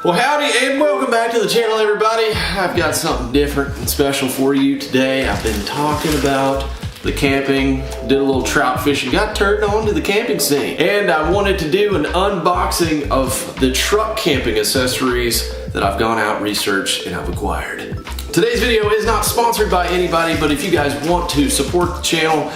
Well, howdy and welcome back to the channel, everybody. I've got something different and special for you today. I've been talking about the camping, did a little trout fishing, got turned on to the camping scene. And I wanted to do an unboxing of the truck camping accessories that I've gone out, researched, and I've acquired. Today's video is not sponsored by anybody, but if you guys want to support the channel,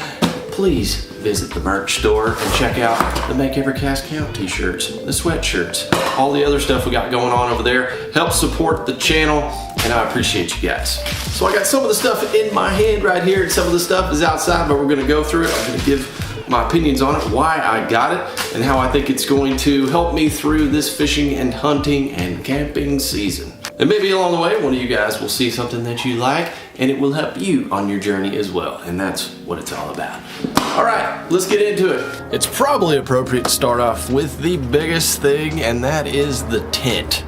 please visit the merch store and check out the Make Every Cast Count t-shirts, the sweatshirts, all the other stuff we got going on over there. Help support the channel, and I appreciate you guys. So I got some of the stuff in my hand right here, and some of the stuff is outside, but we're gonna go through it. I'm gonna give my opinions on it, why I got it, and how I think it's going to help me through this fishing and hunting and camping season. And maybe along the way, one of you guys will see something that you like, and it will help you on your journey as well. And that's what it's all about. All right, let's get into it. It's probably appropriate to start off with the biggest thing, and that is the tent.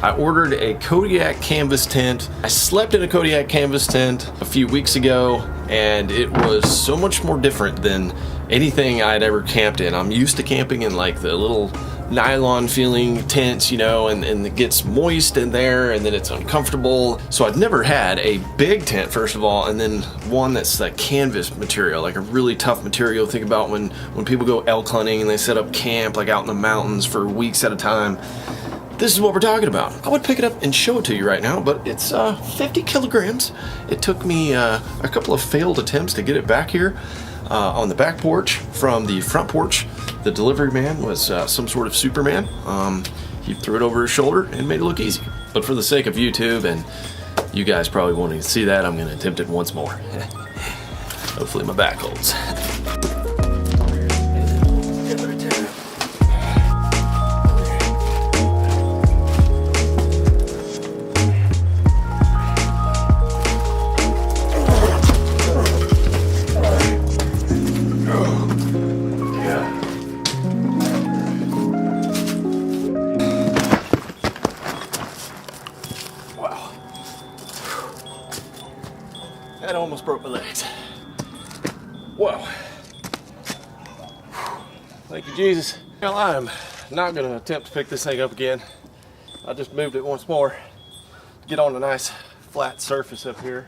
I ordered a Kodiak canvas tent. I slept in a Kodiak canvas tent a few weeks ago, and it was so much more different than anything I'd ever camped in. I'm used to camping in like the little nylon feeling tents, you know, and it gets moist in there and then it's uncomfortable. So I'd never had a big tent, first of all, and then one that's like canvas material, like a really tough material. Think about when people go elk hunting and they set up camp like out in the mountains for weeks at a time. This is what we're talking about. I would pick it up and show it to you right now, but it's 50 kilograms. It took me a couple of failed attempts to get it back here on the back porch from the front porch. The delivery man was some sort of Superman. He threw it over his shoulder and made it look easy. But for the sake of YouTube and you guys probably wanting to see that, I'm gonna attempt it once more. Hopefully my back holds. That almost broke my legs. Whoa. Thank you, Jesus. Well, I'm not gonna attempt to pick this thing up again. I just moved it once more to get on a nice flat surface up here.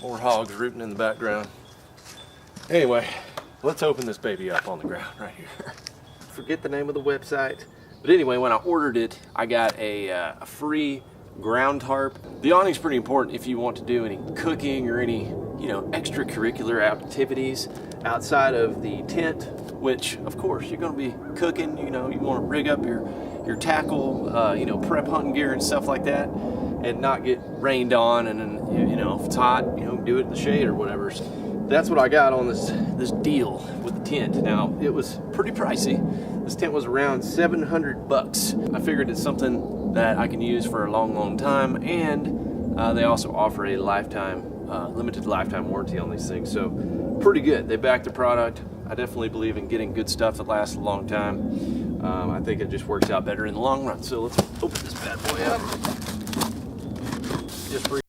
More hogs rooting in the background. Anyway, let's open this baby up on the ground right here. Forget the name of the website. But anyway, when I ordered it, I got a free ground tarp. The awning's pretty important if you want to do any cooking or any, you know, extracurricular activities outside of the tent, which of course you're going to be cooking. You know, you want to rig up your tackle, you know, prep hunting gear and stuff like that, and not get rained on. And then, you know, if it's hot, you know, do it in the shade or whatever. So that's what I got on this deal with the tent. Now, it was pretty pricey. This tent was around 700 bucks. I figured it's something that I can use for a long time, and they also offer a limited lifetime warranty on these things, so pretty good. They back the product. I definitely believe in getting good stuff that lasts a long time. I think it just works out better in the long run. So let's open this bad boy up. Just for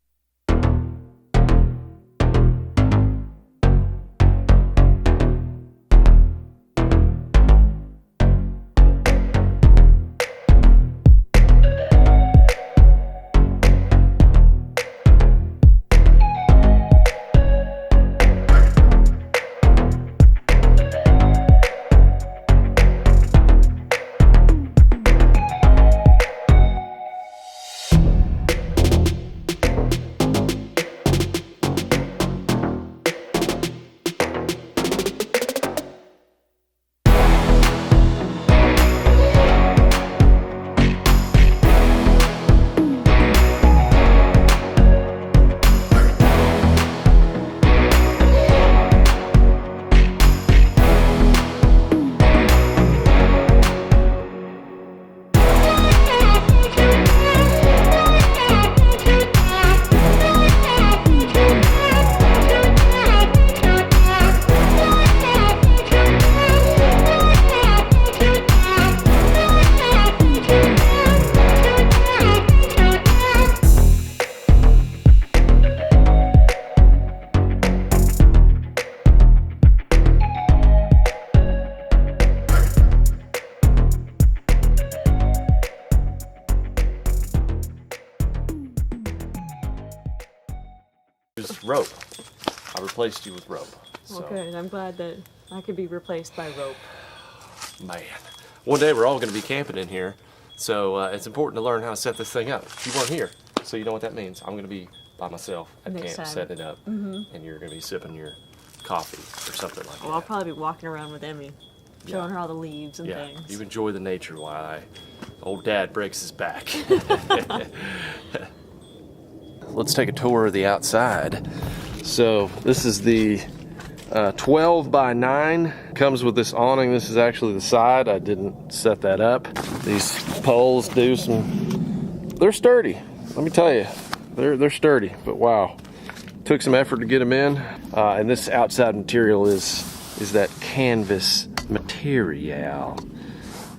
Just rope. I replaced you with rope. So. Well, good. I'm glad that I could be replaced by rope. Man. One day we're all going to be camping in here, so it's important to learn how to set this thing up. You weren't here, so you know what that means. I'm going to be by myself at camp setting it up, and you're going to be sipping your coffee or something like that. Well, I'll probably be walking around with Emmy, showing her all the leaves and things. You enjoy the nature while old Dad breaks his back. Let's take a tour of the outside. So this is the 12 by 9. Comes with this awning. This is actually the side. I didn't set that up. These poles they're sturdy. Let me tell you, they're sturdy, but wow. Took some effort to get them in. And this outside material is that canvas material.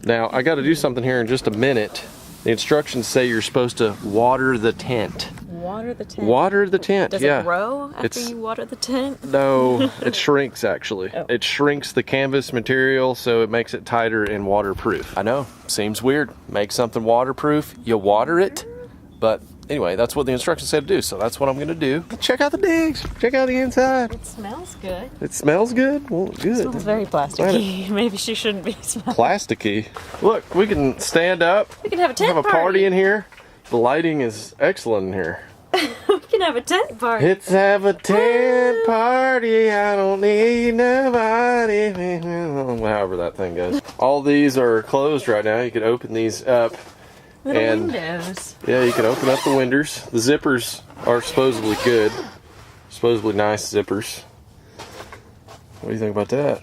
Now, I got to do something here in just a minute. The instructions say you're supposed to water the tent. Water the tent? Water the tent, Does it grow after you water the tent? No, it shrinks actually. Oh. It shrinks the canvas material so it makes it tighter and waterproof. I know, seems weird. Make something waterproof, you water it, but anyway, that's what the instructions say to do, so that's what I'm gonna do. Check out the digs, check out the inside. It smells good. It smells good? Well, good. It smells very plasticky. Maybe she shouldn't be smelling. Plasticky? Look, we can stand up. We can have a tent party in here. The lighting is excellent in here. We can have a tent party. Let's have a tent party. I don't need nobody. However that thing goes. All these are closed right now. You can open these up. Little windows. Yeah, you can open up the windows. The zippers are supposedly good. Supposedly nice zippers. What do you think about that?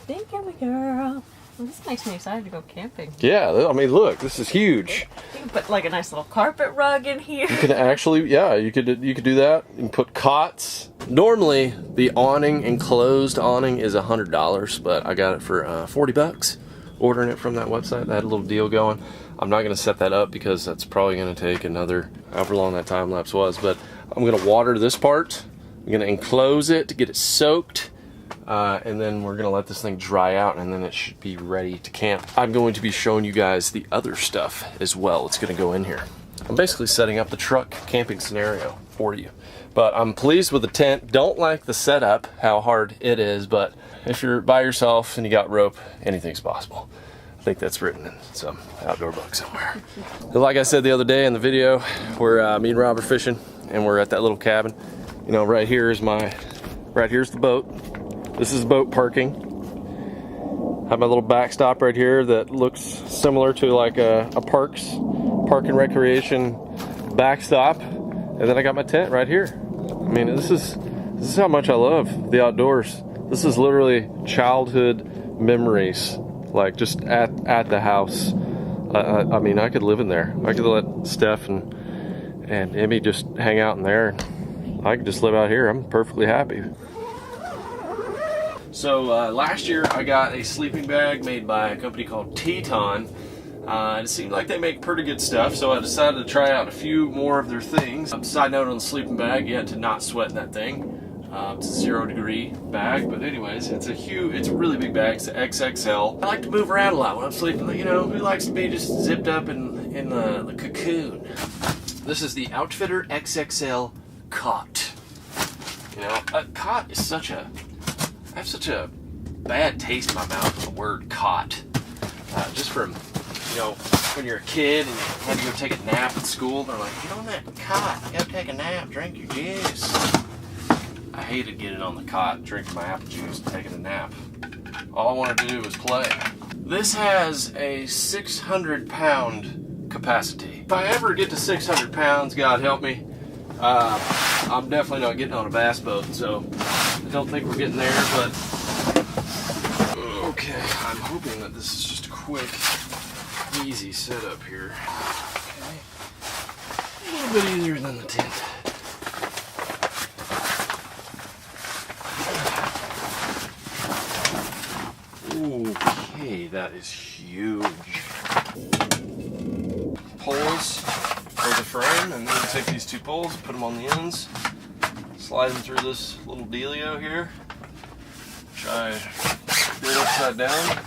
Think of a girl. Well, this makes me excited to go camping. Yeah, I mean, look, this is huge. You can put like a nice little carpet rug in here. You can actually, yeah, you could do that. You can put cots. Normally, the awning, enclosed awning, is $100, but I got it for $40. Ordering it from that website, they had a little deal going. I'm not going to set that up because that's probably going to take another, however long that time lapse was. But I'm going to water this part. I'm going to enclose it to get it soaked. And then we're gonna let this thing dry out and then it should be ready to camp. I'm going to be showing you guys the other stuff as well. It's gonna go in here. I'm basically setting up the truck camping scenario for you. But I'm pleased with the tent. Don't like the setup, how hard it is, but if you're by yourself and you got rope, anything's possible. I think that's written in some outdoor book somewhere. Like I said the other day in the video, we're me and Rob are fishing and we're at that little cabin. You know, right here's the boat. This is boat parking. I have my little backstop right here that looks similar to like a park and recreation backstop. And then I got my tent right here. I mean, this is how much I love the outdoors. This is literally childhood memories, like just at the house. I mean, I could live in there. I could let Steph and Emmy just hang out in there. I could just live out here. I'm perfectly happy. So last year I got a sleeping bag made by a company called Teton. It seemed like they make pretty good stuff, so I decided to try out a few more of their things. Side note on the sleeping bag, you had to not sweat in that thing. It's a 0-degree bag, but anyways, it's a really big bag. It's an XXL. I like to move around a lot when I'm sleeping. You know, who likes to be just zipped up in the cocoon? This is the Outfitter XXL cot. You know, a cot is I have such a bad taste in my mouth with the word cot. Just from, you know, when you're a kid and you had to go take a nap at school, they're like, get on that cot, you gotta take a nap, drink your juice. I hated getting on the cot, drinking my apple juice, and taking a nap. All I wanted to do was play. This has a 600-pound capacity. If I ever get to 600 pounds, God help me, I'm definitely not getting on a bass boat, so I don't think we're getting there, but okay, I'm hoping that this is just a quick, easy setup here. Okay, a little bit easier than the tent. Okay, that is huge. Poles for the frame, and then you take these two poles, put them on the ends, slide them through this little dealio here. Try do it upside down.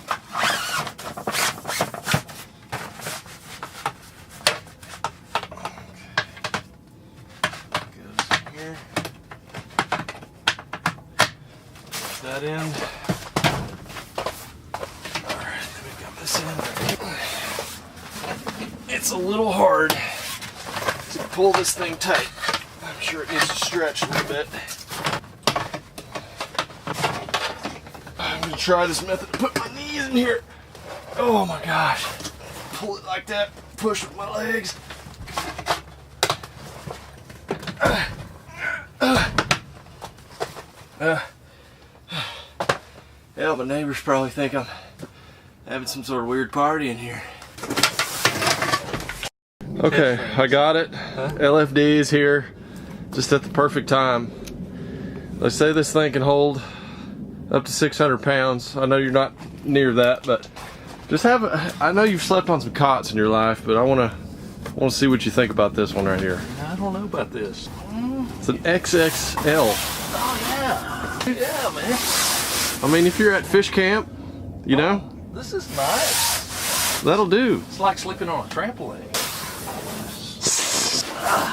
Okay. Goes in here. that end. Alright, then we got this end. It's a little hard to pull this thing tight. I'm sure it needs to stretch a little bit. I'm gonna try this method to put my knees in here. Oh my gosh. Pull it like that, push with my legs. Yeah, my neighbors probably think I'm having some sort of weird party in here. Okay, I got it. LFD is here just at the perfect time. They say this thing can hold up to 600 pounds. I know you're not near that, but just I know you've slept on some cots in your life, but I want to see what you think about this one right here. I don't know about this. It's an XXL. Oh yeah. Yeah, man. I mean, if you're at fish camp, you know, This is nice. that'll do. It's like sleeping on a trampoline.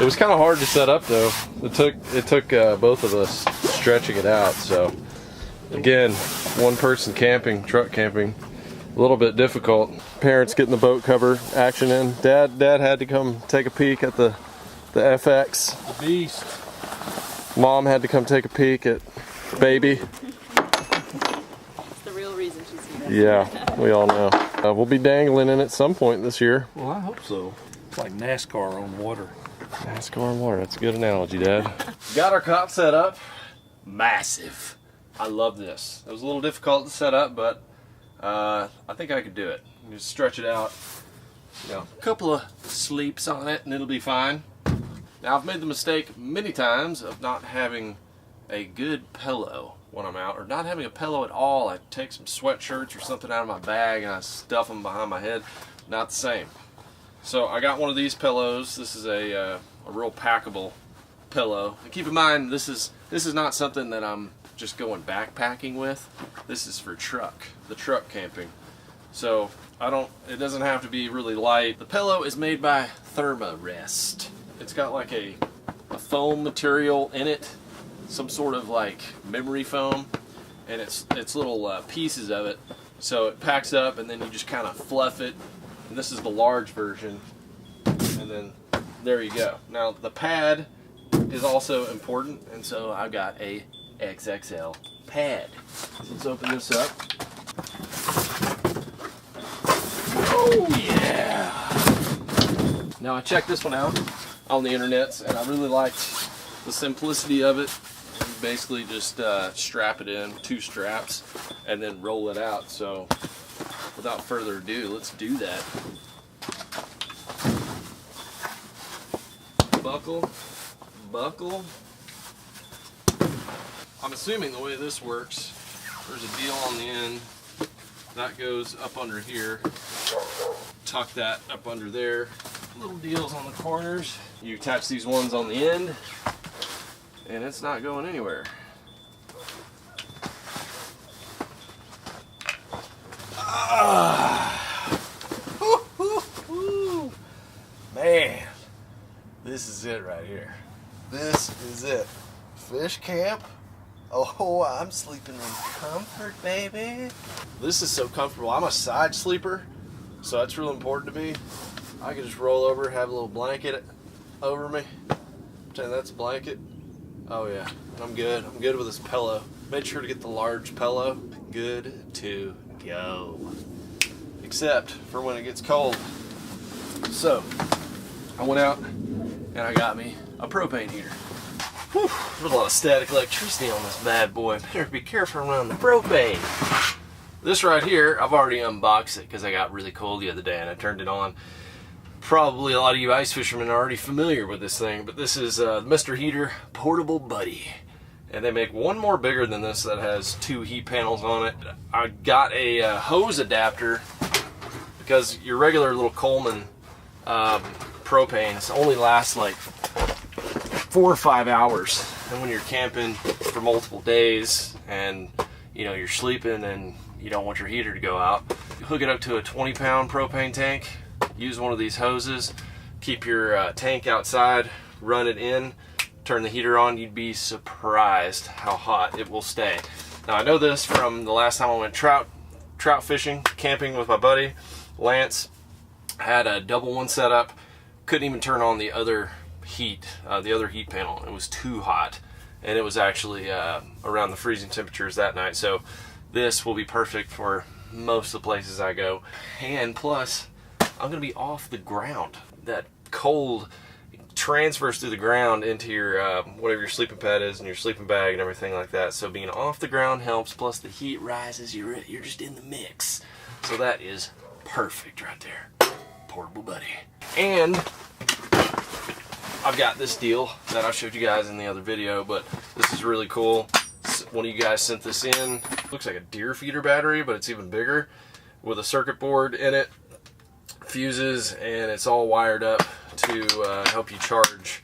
It was kind of hard to set up though. It took both of us stretching it out. So again, one person camping, truck camping, a little bit difficult. Parents getting the boat cover action in. Dad had to come take a peek at the FX. The beast. Mom had to come take a peek at baby. That's the real reason she's here. Yeah, we all know. We'll be dangling in at some point this year. Well, I hope so. It's like NASCAR on water. NASCAR and water. That's a good analogy, Dad. Got our cot set up. Massive. I love this. It was a little difficult to set up, but I think I could do it. Just stretch it out. You know, a couple of sleeps on it, and it'll be fine. Now, I've made the mistake many times of not having a good pillow when I'm out, or not having a pillow at all. I take some sweatshirts or something out of my bag and I stuff them behind my head. Not the same. So I got one of these pillows. This is a real packable pillow. And keep in mind, this is not something that I'm just going backpacking with. This is for the truck camping. So it doesn't have to be really light. The pillow is made by Thermarest. It's got like a foam material in it, some sort of like memory foam, and it's little pieces of it. So it packs up, and then you just kind of fluff it. And this is the large version, and then there you go. Now the pad is also important, and so I've got a XXL pad. So let's open this up. Oh yeah! Now I checked this one out on the internet, and I really liked the simplicity of it. You basically just strap it in, 2 straps, and then roll it out. So without further ado, let's do that. Buckle. I'm assuming the way this works, there's a deal on the end that goes up under here. Tuck that up under there. Little deals on the corners. You attach these ones on the end, and it's not going anywhere. Man, this is it right here. This is it. Fish camp. Oh, I'm sleeping in comfort, baby. This is so comfortable. I'm a side sleeper, so that's real important to me. I can just roll over, have a little blanket over me. Pretend that's a blanket. Oh yeah, I'm good. I'm good with this pillow. Made sure to get the large pillow. Good to go. Except for when it gets cold. So, I went out and I got me a propane heater. Whew, there's a lot of static electricity on this bad boy. Better be careful around the propane. This right here, I've already unboxed it because I got really cold the other day and I turned it on. Probably a lot of you ice fishermen are already familiar with this thing, but this is Mr. Heater Portable Buddy. And they make one more bigger than this that has 2 heat panels on it. I got a hose adapter because your regular little Coleman propanes only last like 4 or 5 hours. And when you're camping for multiple days and you know you're sleeping and you don't want your heater to go out, you hook it up to a 20-pound propane tank. Use one of these hoses, keep your tank outside, run it in, turn the heater on. You'd be surprised how hot it will stay. Now I know this from the last time I went trout fishing, camping with my buddy Lance. Had a double one set up. Couldn't even turn on the other heat panel. It was too hot, and it was actually around the freezing temperatures that night. So this will be perfect for most of the places I go. And plus, I'm gonna be off the ground. That cold transfers through the ground into your whatever your sleeping pad is and your sleeping bag and everything like that. So being off the ground helps. Plus the heat rises. You're just in the mix. So that is perfect right there, portable buddy. And I've got this deal that I showed you guys in the other video, but this is really cool. One of you guys sent this in. Looks like a deer feeder battery, but it's even bigger with a circuit board in it, fuses, and it's all wired up to help you charge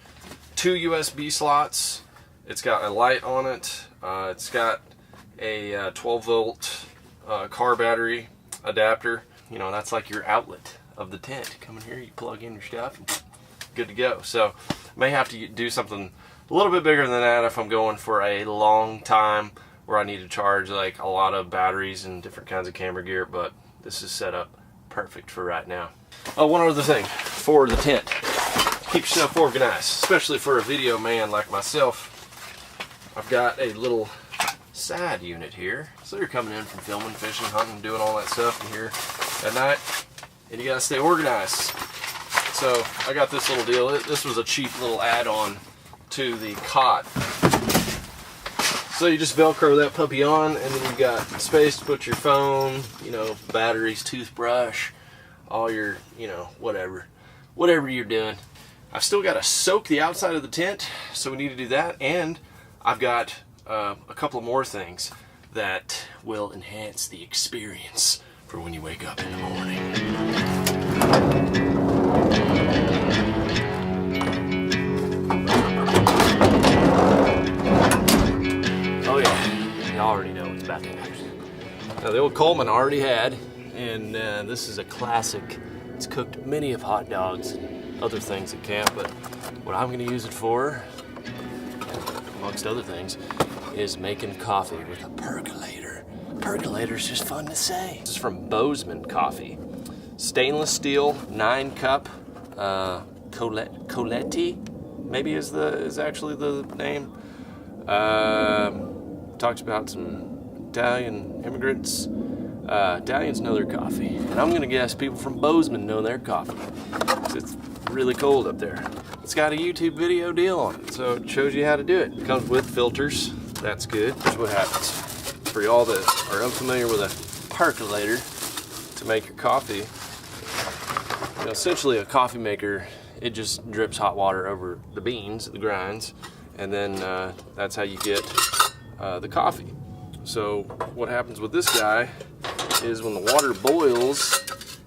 2 USB slots. It's got a light on it. It's got a 12 volt car battery adapter. You know, that's like your outlet of the tent. Come in here, you plug in your stuff, and good to go. So may have to do something a little bit bigger than that if I'm going for a long time where I need to charge like a lot of batteries and different kinds of camera gear, but this is set up perfect for right now. Oh, one other thing for the tent. Keep yourself organized, especially for a video man like myself. I've got a little side unit here. So you're coming in from filming, fishing, hunting, doing all that stuff in here at night, and you gotta stay organized. So I got this little deal. This was a cheap little add-on to the cot. So you just Velcro that puppy on, and then you've got space to put your phone, you know, batteries, toothbrush, all your, you know, whatever you're doing. I've still got to soak the outside of the tent, so we need to do that. And I've got a couple of more things that will enhance the experience for when you wake up in the morning. Oh yeah, you already know what's about to happen. Now the old Coleman I already had, and this is a classic. It's cooked many of hot dogs and other things at camp, but what I'm going to use it for, amongst other things, is making coffee with a percolator. Percolator's just fun to say. This is from Bozeman Coffee. Stainless steel, 9-cup, Coletti, maybe is actually the name. Talks about some Italian immigrants. Italians know their coffee, and I'm gonna guess people from Bozeman know their coffee. It's really cold up there. It's got a YouTube video deal on it, so it shows you how to do it. It comes with filters. That's good. Here's what happens. For y'all that are unfamiliar with a percolator to make your coffee, you know, essentially a coffee maker, it just drips hot water over the beans, the grinds, and then that's how you get the coffee. So what happens with this guy is when the water boils,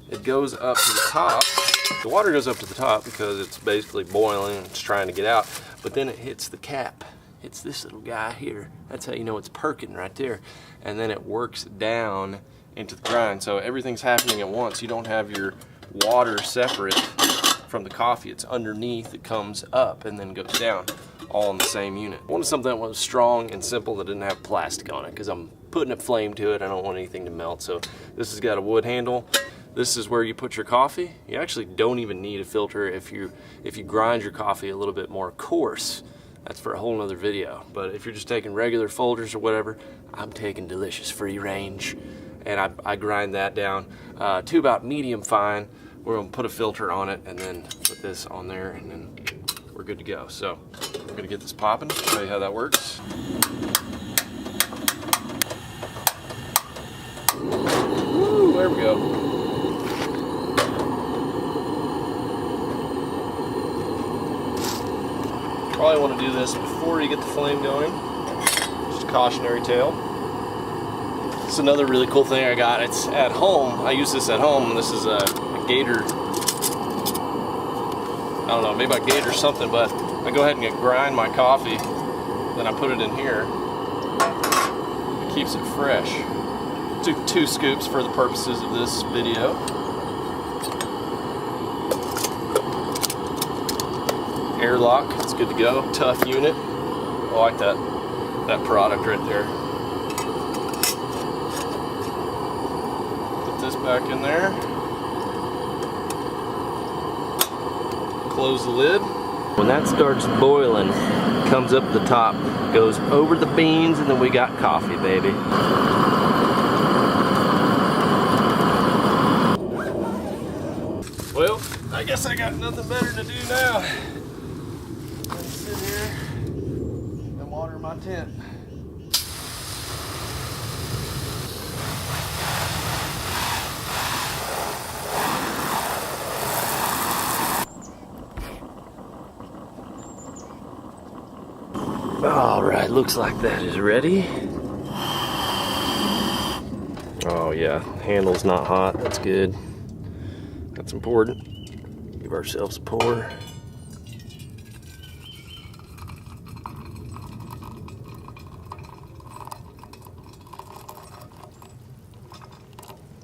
it goes up to the top. The water goes up to the top because it's basically boiling and it's trying to get out, but then it hits the cap. It's this little guy here. That's how you know it's perking right there. And then it works down into the grind. So everything's happening at once. You don't have your water separate from the coffee. It's underneath, it comes up and then goes down, all in the same unit. I wanted something that was strong and simple that didn't have plastic on it because I'm putting a flame to it. I don't want anything to melt. So this has got a wood handle. This is where you put your coffee. You actually don't even need a filter if you grind your coffee a little bit more coarse. That's for a whole nother video. But if you're just taking regular folders or whatever, I'm taking delicious free range, and I grind that down to about medium fine. We're gonna put a filter on it and then put this on there, and then we're good to go. So we're gonna get this popping, show you how that works. Woo, there we go. Probably want to do this before you get the flame going. Just a cautionary tale. It's another really cool thing I got. It's at home. I use this at home. This is a Gator. I don't know, maybe a Gator something, but I go ahead and grind my coffee. Then I put it in here. It keeps it fresh. Do 2 scoops for the purposes of this video. Airlock, it's good to go. Tough unit. I like that product right there. back in there. Close the lid. When that starts boiling, comes up the top, goes over the beans, and then we got coffee, baby. Well, I guess I got nothing better to do now than sit here and water my tent. All right, looks like that is ready. Oh yeah, handle's not hot, that's good. That's important. Give ourselves a pour.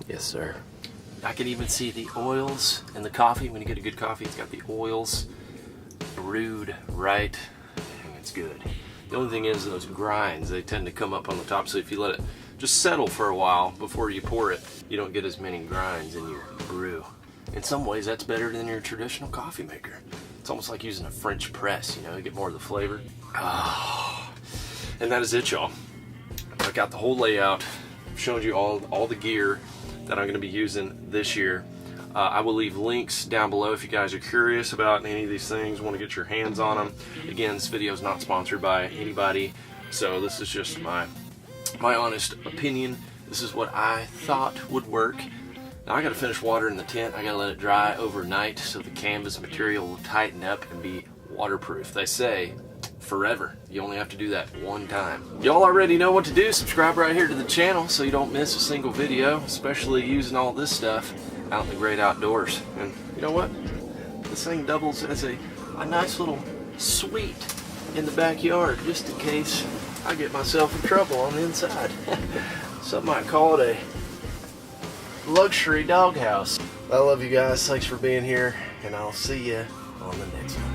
Yes, sir. I can even see the oils in the coffee. When you get a good coffee, it's got the oils brewed right, and it's good. The only thing is those grinds, they tend to come up on the top, so if you let it just settle for a while before you pour it, you don't get as many grinds in your brew. In some ways, that's better than your traditional coffee maker. It's almost like using a French press, you know, you get more of the flavor. Oh, and that is it, y'all. I got the whole layout, showed you all the gear that I'm going to be using this year. I will leave links down below if you guys are curious about any of these things, want to get your hands on them. Again, this video is not sponsored by anybody, so this is just my honest opinion. This is what I thought would work. Now I got to finish watering the tent. I got to let it dry overnight so the canvas material will tighten up and be waterproof. They say forever. You only have to do that one time. Y'all already know what to do. Subscribe right here to the channel so you don't miss a single video, especially using all this stuff out in the great outdoors. And you know what? This thing doubles as a nice little suite in the backyard, just in case I get myself in trouble on the inside. Some might call it a luxury doghouse. I love you guys. Thanks for being here, and I'll see you on the next one.